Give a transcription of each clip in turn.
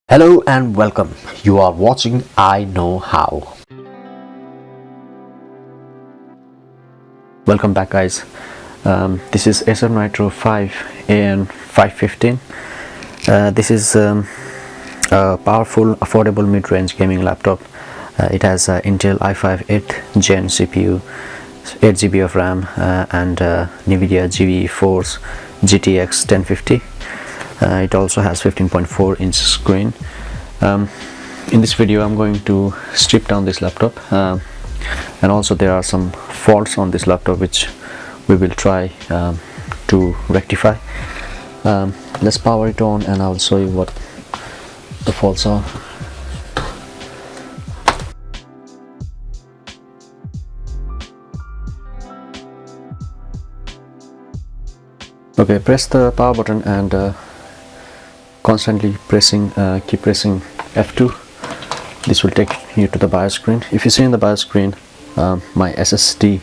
Hello and welcome. You are watching I Know How. Welcome back, guys. This is Acer Nitro 5 and 515. This is a powerful, affordable mid-range gaming laptop. It has Intel i5 8th Gen CPU, 8 GB of RAM, and NVIDIA GeForce GTX 1050. It also has 15.4-inch screen. In this video I'm going to strip down this laptop, and also there are some faults on this laptop which we will try to rectify. Let's power it on and I'll show you what the faults are. Okay, press the power button and constantly keep pressing F2. This will take you to the BIOS screen. If you see in the BIOS screen, my SSD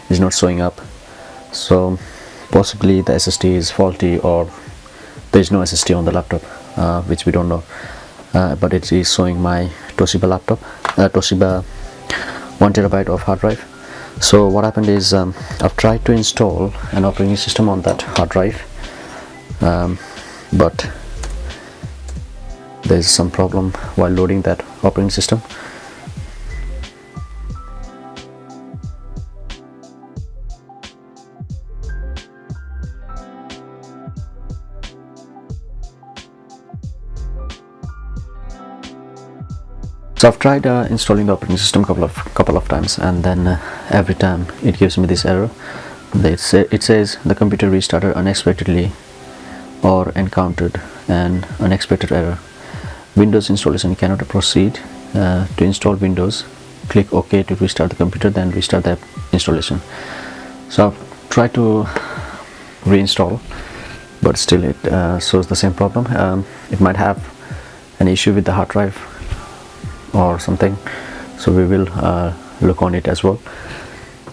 is not showing up, so possibly the SSD is faulty or there is no SSD on the laptop, which we don't know, but it is showing my Toshiba 1 TB of hard drive. So what happened is, I've tried to install an operating system on that hard drive, but there is some problem while loading that operating system. So I've tried installing the operating system couple of times, and then every time it gives me this error. It says the computer restarted unexpectedly or encountered an unexpected error. Windows installation cannot proceed. To install Windows, click OK to restart the computer, then restart the installation. So I've tried to reinstall, but still it shows the same problem. It might have an issue with the hard drive or something, so we will look on it as well.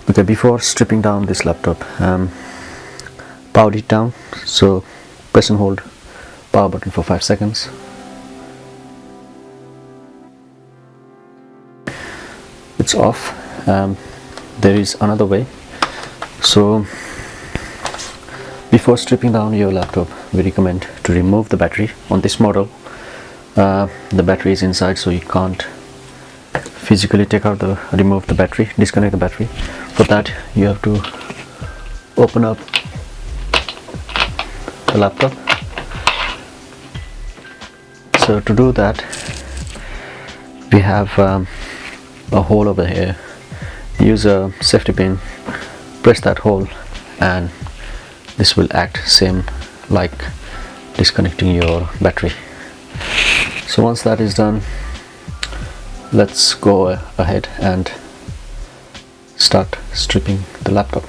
Okay, before stripping down this laptop, power it down. So press and hold power button for 5 seconds. It's off. There is another way. So before stripping down your laptop, we recommend to remove the battery. On this model, the battery is inside, so you can't physically remove the battery, disconnect the battery. For that, you have to open up the laptop. So to do that, we have a hole over here. Use a safety pin, press that hole, and this will act same like disconnecting your battery. So once that is done, let's go ahead and start stripping the laptop.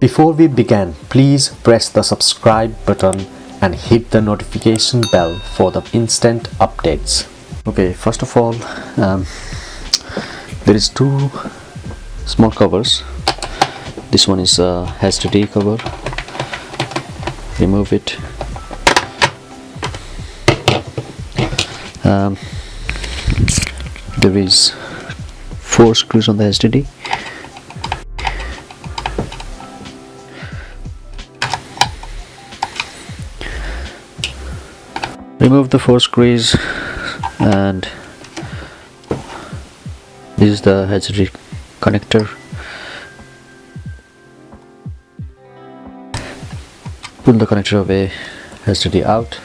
Before we begin, please press the subscribe button and hit the notification bell for the instant updates. Okay, first of all, there is two small covers. This one is a HDD cover. Remove it. There is 4 screws on the HDD. Remove the 4 screws, and this is the HDD connector. Pull the connector away, HDD out.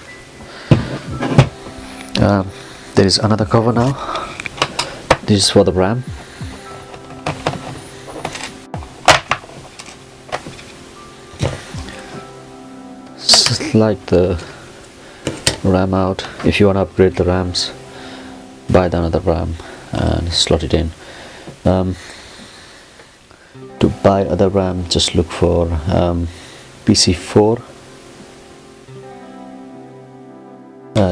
There is another cover now. This is for the RAM. Slide the RAM out. If you want to upgrade the RAMs, buy another RAM and slot it in. To buy other RAM, just look for PC4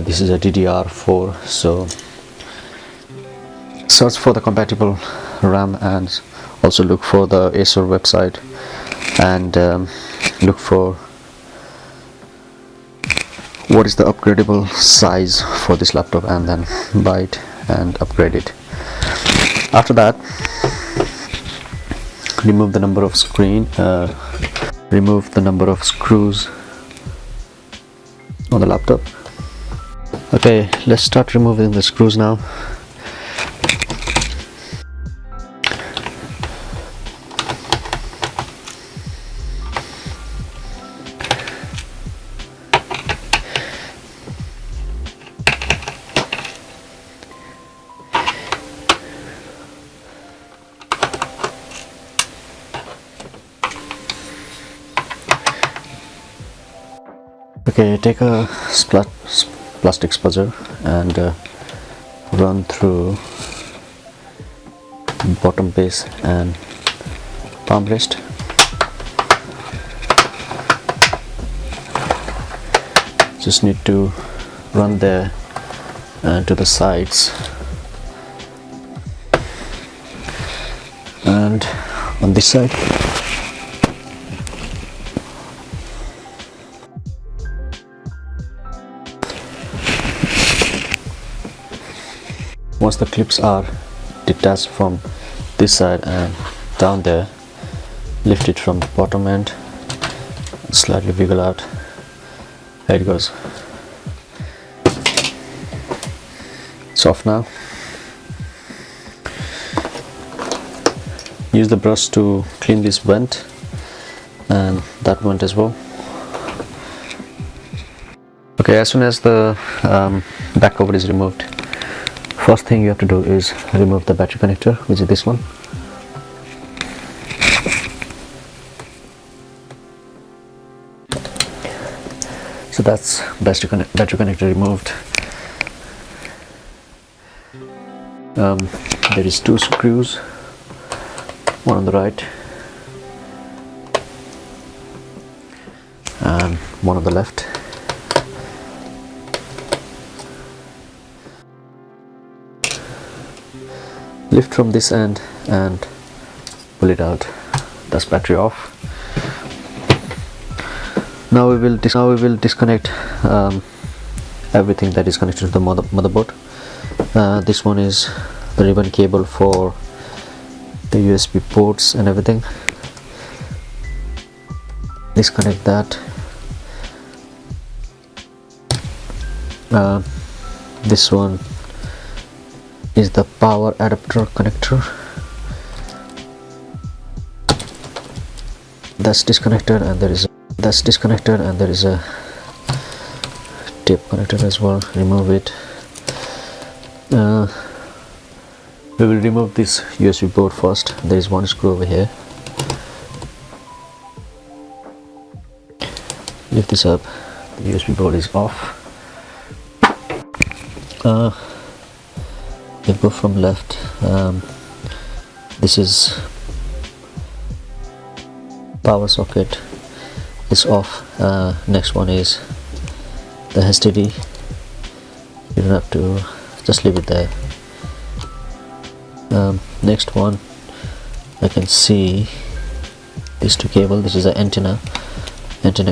this is a DDR4, so search for the compatible RAM and also look for the Acer website and look for what is the upgradable size for this laptop, and then buy it and upgrade it. After that, remove the number of screws on the laptop. Okay, let's start removing the screws now. Okay, take a plastic spuzzer and run through bottom base and palm rest. Just need to run there and to the sides, and on this side. Once the clips are detached from this side and down there, lift it from the bottom end and slightly wiggle out. There it goes. It's off now. Use the brush to clean this vent and that vent as well. Okay, as soon as the back cover is removed, first thing you have to do is remove the battery connector, which is this one. So that's battery connector removed. There is 2 screws, one on the right and one on the left. Lift from this end and pull it out. That's battery off. Now we will disconnect everything that is connected to the motherboard. This one is the ribbon cable for the USB ports and everything. Disconnect that. This one is the power adapter connector. That's disconnected, and there is a tape connector as well. Remove it. We will remove this USB port first. There is one screw over here. Lift this up. The USB port is off. You go from left. This is power socket, is off. Next one is the SSD. You don't have to, just leave it there. Next one, I can see these 2 cable. This is an antenna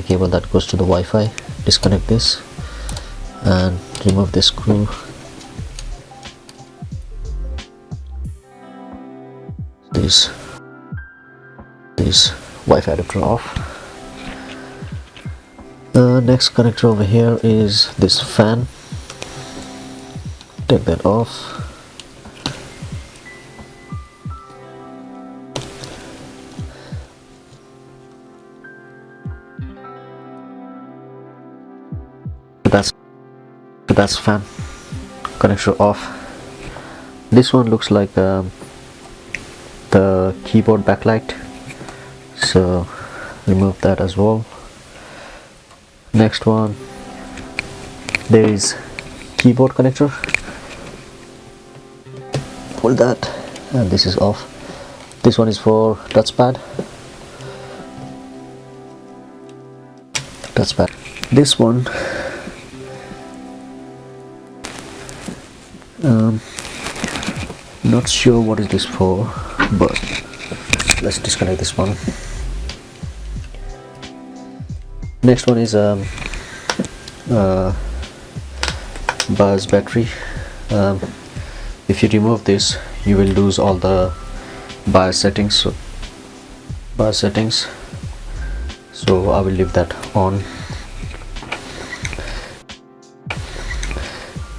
cable that goes to the Wi-Fi. Disconnect this and remove this screw. This Wi-Fi adapter off. Next connector over here is this fan. Take that off. That's fan connector off. This one looks like the keyboard backlight, so remove that as well. Next one, there is keyboard connector. Pull that, and this is off. This one is for touchpad. This one Not sure what is this for, but let's disconnect this one. Next one is BIOS battery. If you remove this, you will lose all the BIOS settings. So I will leave that on.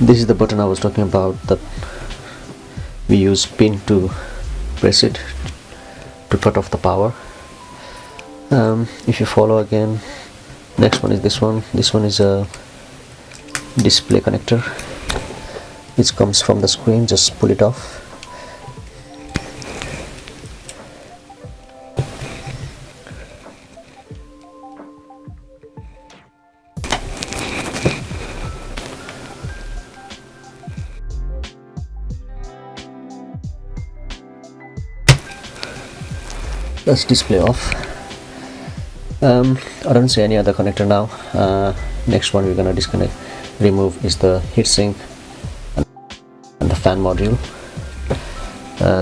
This is the button I was talking about, that we use pin to press it to cut off the power. If you follow again, next one is this one. This one is a display connector which comes from the screen. Just pull it off. Let's display off. I don't see any other connector now. Next one we're gonna remove is the heatsink and the fan module.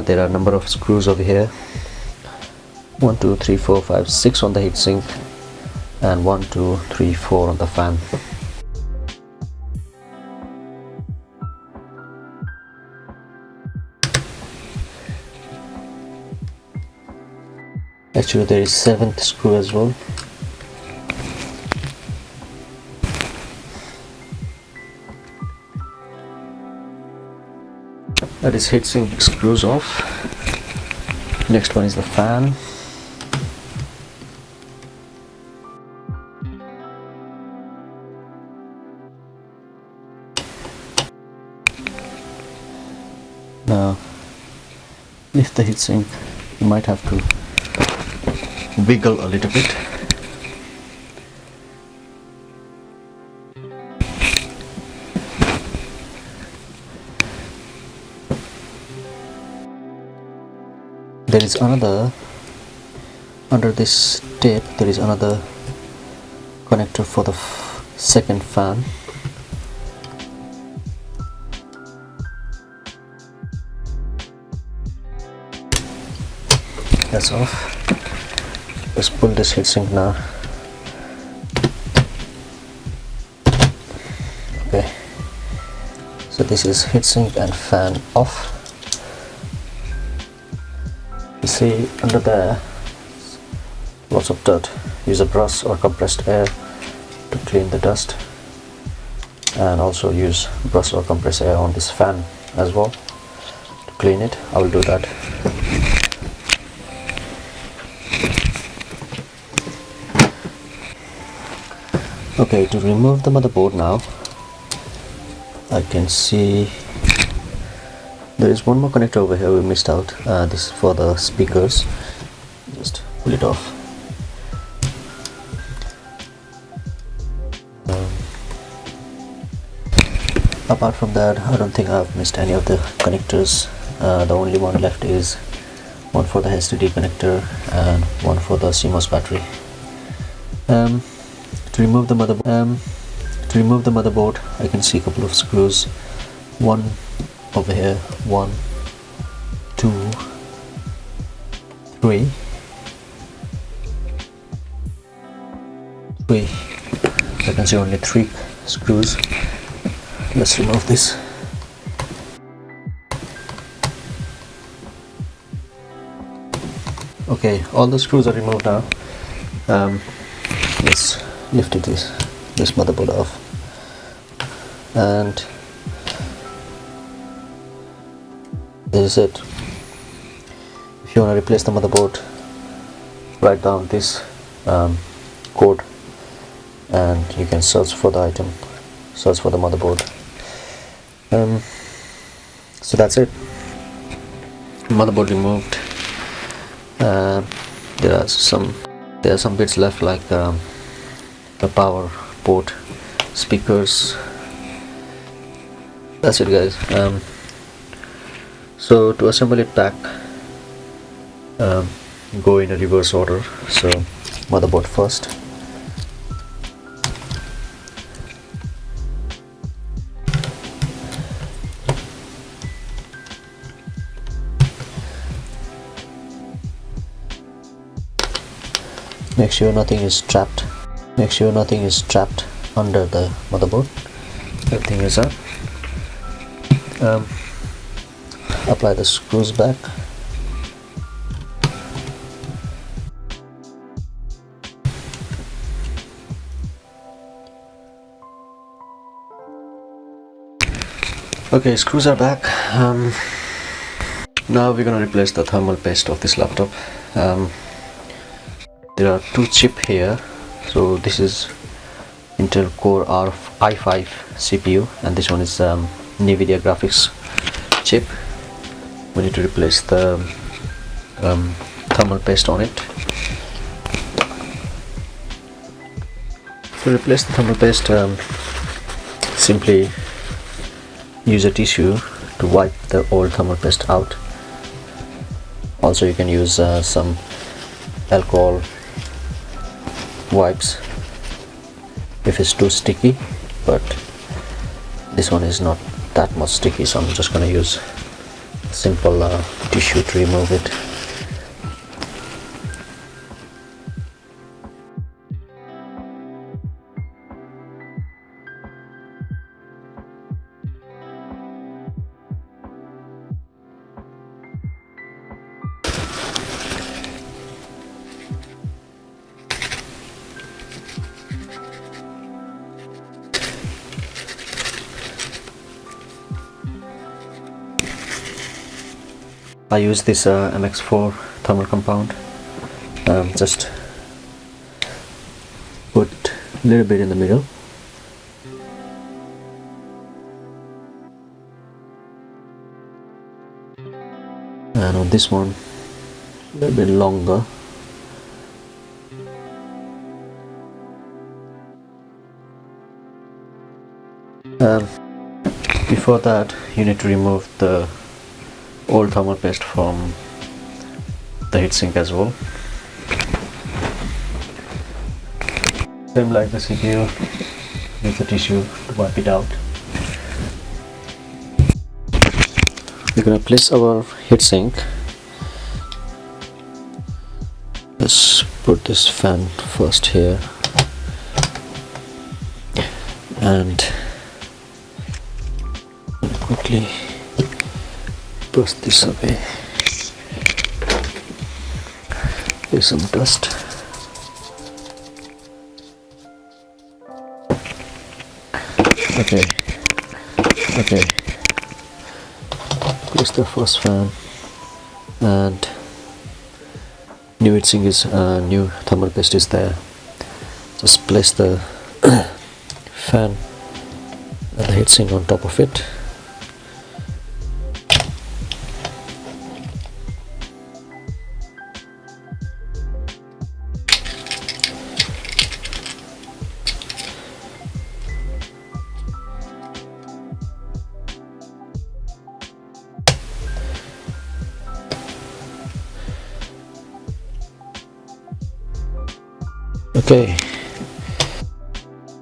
There are a number of screws over here. 1, 2, 3, 4, 5, 6 on the heatsink, and 1, 2, 3, 4 on the fan. Actually, there is 7th screw as well. That is heatsink screws off. Next one is the fan. Now, lift the heatsink. You might have to wiggle a little bit. There is another, under this tape there is another connector for the second fan. That's off. Let's pull this heatsink now. Okay, so this is heatsink and fan off. You see under there lots of dirt. Use a brush or compressed air to clean the dust, and also use brush or compressed air on this fan as well to clean it. I will do that. Okay, to remove the motherboard now, I can see there is one more connector over here we missed out. This is for the speakers. Just pull it off. Apart from that, I don't think I've missed any of the connectors. The only one left is one for the SSD connector and one for the CMOS battery. To remove the motherboard, I can see a couple of screws. One over here, 1, 2, 3. I can see only 3 screws. Let's remove this. Okay, all the screws are removed now. Let's lift this motherboard off, and this is it. If you want to replace the motherboard, write down this code and you can search for the item, search for the motherboard. So that's it. Motherboard removed. There are some bits left, like the power port, speakers. That's it, guys. So to assemble it back, go in a reverse order. So motherboard first, Make sure nothing is trapped. Make sure nothing is trapped under the motherboard. Everything is up. Apply the screws back. Okay, screws are back. Now we're gonna replace the thermal paste of this laptop. There are two chips here. So this is Intel Core i5 CPU, and this one is NVIDIA graphics chip. We need to replace the thermal paste on it. To replace the thermal paste, simply use a tissue to wipe the old thermal paste out. Also, you can use some alcohol wipes if it's too sticky, but this one is not that much sticky, so I'm just gonna use simple tissue to remove it. I use this MX4 thermal compound. Just put a little bit in the middle. And on this one, a little bit longer. Before that, you need to remove the old thermal paste from the heatsink as well. Same like the CPU, use the tissue to wipe it out. We're gonna place our heatsink. Let's put this fan first here, and quickly brush this away. There's some dust. Okay. Place the first fan, and new heatsink is new thermal paste is there. Just place the fan and the heatsink on top of it.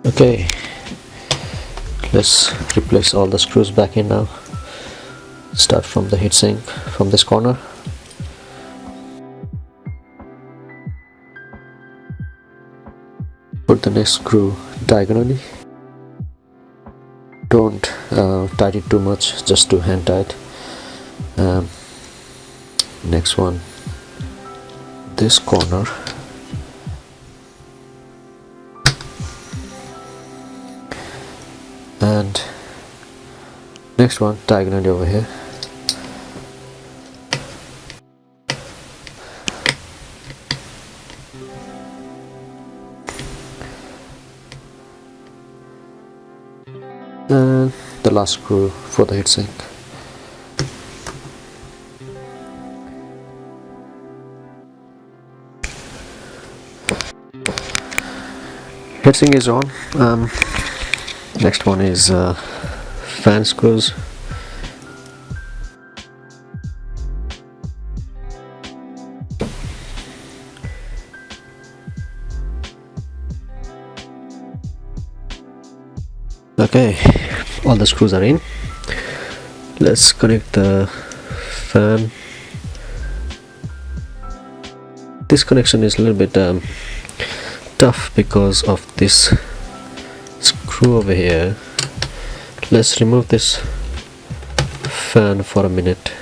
Okay, let's replace all the screws back in now. Start from the heatsink from this corner. Put the next screw diagonally. Don't tighten it too much, just to hand tight. Next one, this corner. And next one diagonally over here. And the last screw for the heatsink. Heatsink is on. Next one is fan screws. Okay, all the screws are in. Let's connect the fan. This connection is a little bit tough because of this screw over here. Let's remove this fan for a minute.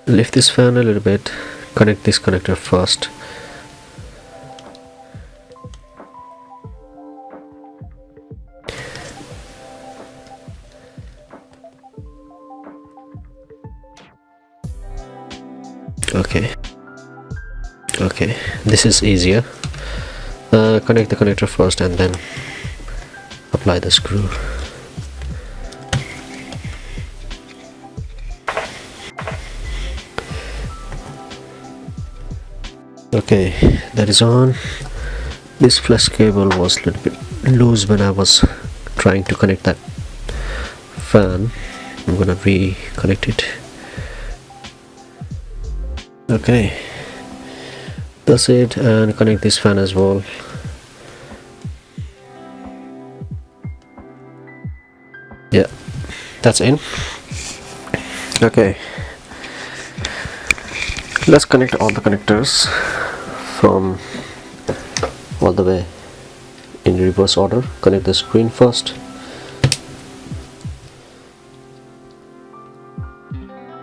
Lift this fan a little bit, connect this connector first. Okay, this is easier. Connect the connector first and then apply the screw. Okay, that is on. This flex cable was a little bit loose when I was trying to connect that fan. I'm gonna reconnect it. Okay, that's it, and connect this fan as well. Yeah, that's in. Okay, let's connect all the connectors from all the way in reverse order. Connect the screen first.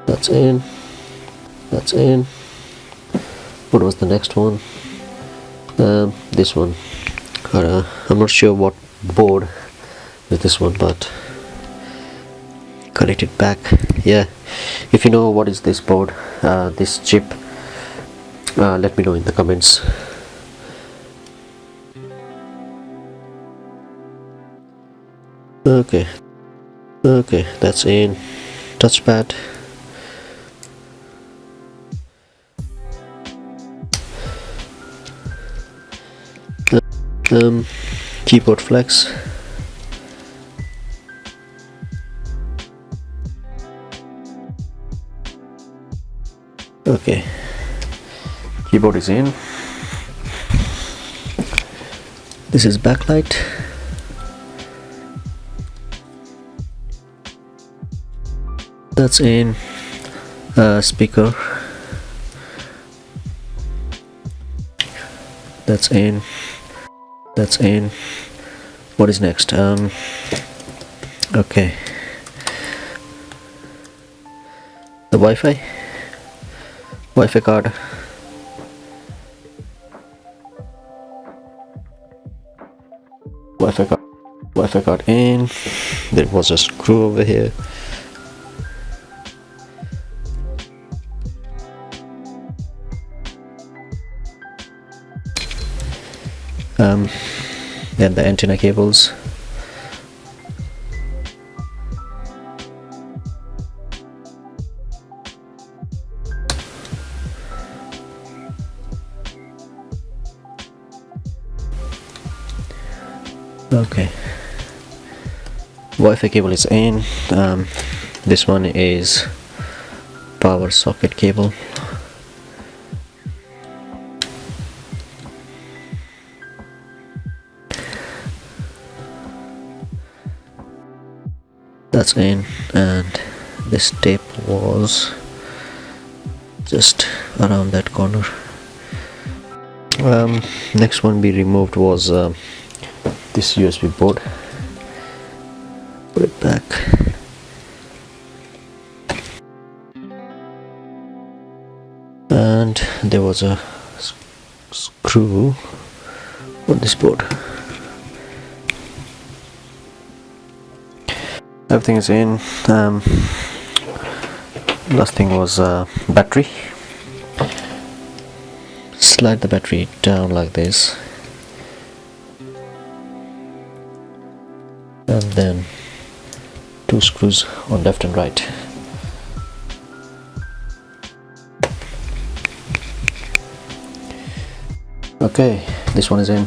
That's in. That's in. What was the next one? This one. I'm not sure what board is this one, but connect it back. Yeah, if you know what is this board, this chip, let me know in the comments. Okay, that's in. Touchpad. Keyboard flex. Okay, keyboard is in. This is backlight. That's in. Speaker. That's in. That's in. What is next? Okay, the Wi-Fi card. Wi-Fi card in. There was a screw over here. Then the antenna cables. Okay, Wi-Fi cable is in. This one is power socket cable. That's in, and this tape was just around that corner. Next one we removed was this USB board. Put it back. And there was a screw on this board. Everything is in. Last thing was battery. Slide the battery down like this, and then two screws on left and right. Okay, this one is in.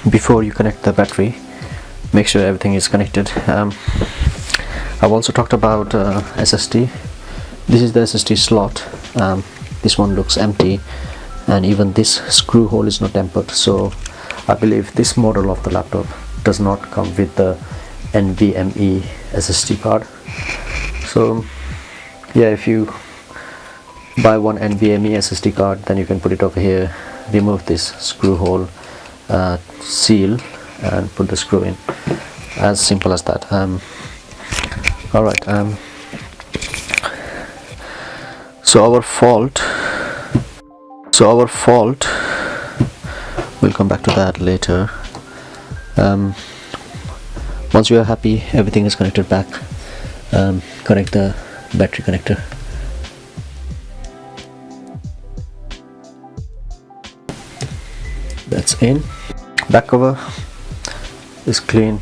Before you connect the battery, make sure everything is connected. I've also talked about SSD. This is the SSD slot. This one looks empty, and even this screw hole is not tempered, so I believe this model of the laptop does not come with the NVMe SSD card. So yeah, if you buy one NVMe SSD card, then you can put it over here, remove this screw hole, seal, and put the screw in. As simple as that. Alright, so our fault, we'll come back to that later. Once you are happy everything is connected back, connect the battery connector. That's in. Back cover is clean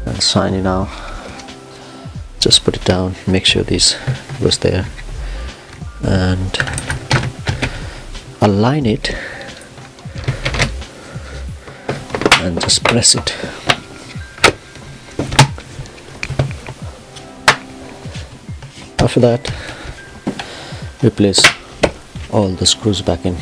and shiny now. Just put it down, make sure this goes there, and align it and just press it. After that, replace all the screws back in.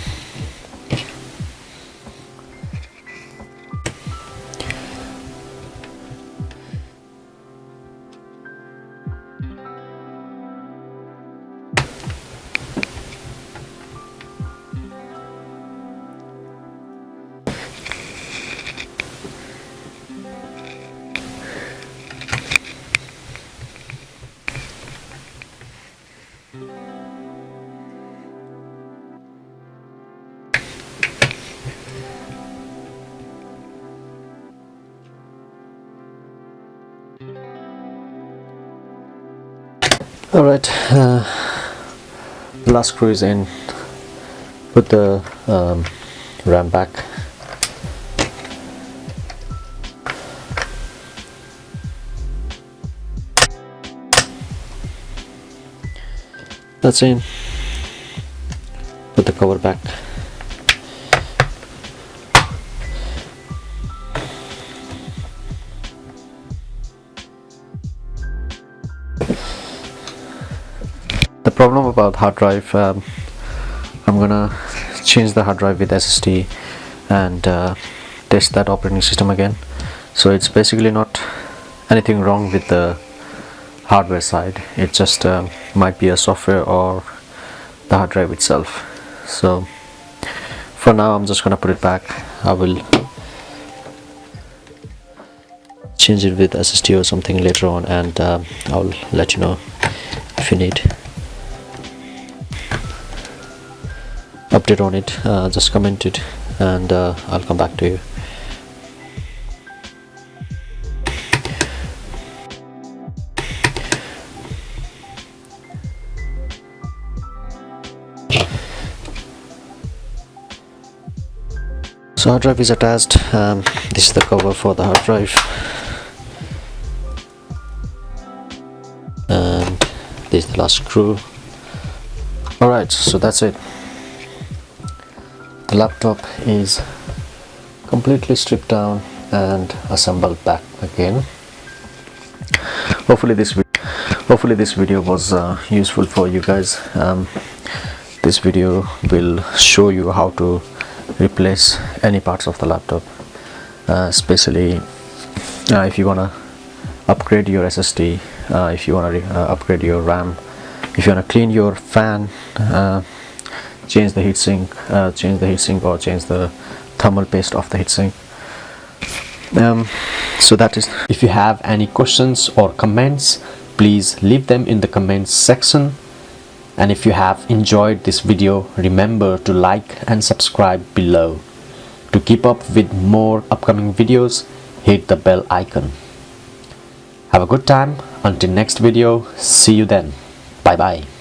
Alright, the last screw is in. Put the RAM back. That's in. Put the cover back. The problem about hard drive, I'm gonna change the hard drive with SSD and test that operating system again. So it's basically not anything wrong with the hardware side, it just might be a software or the hard drive itself. So for now I'm just gonna put it back. I will change it with SSD or something later on, and I'll let you know if you need update on it. Just comment it and I'll come back to you. So hard drive is attached. This is the cover for the hard drive, and this is the last screw. Alright, so that's it. The laptop is completely stripped down and assembled back again. Hopefully this video was useful for you guys. This video will show you how to replace any parts of the laptop, especially if you wanna upgrade your SSD, if you wanna upgrade your RAM, if you wanna clean your fan, change the heatsink, or change the thermal paste of the heatsink. So that is. If you have any questions or comments, please leave them in the comments section. And if you have enjoyed this video, remember to like and subscribe below. To keep up with more upcoming videos, hit the bell icon. Have a good time. Until next video, see you then. Bye bye.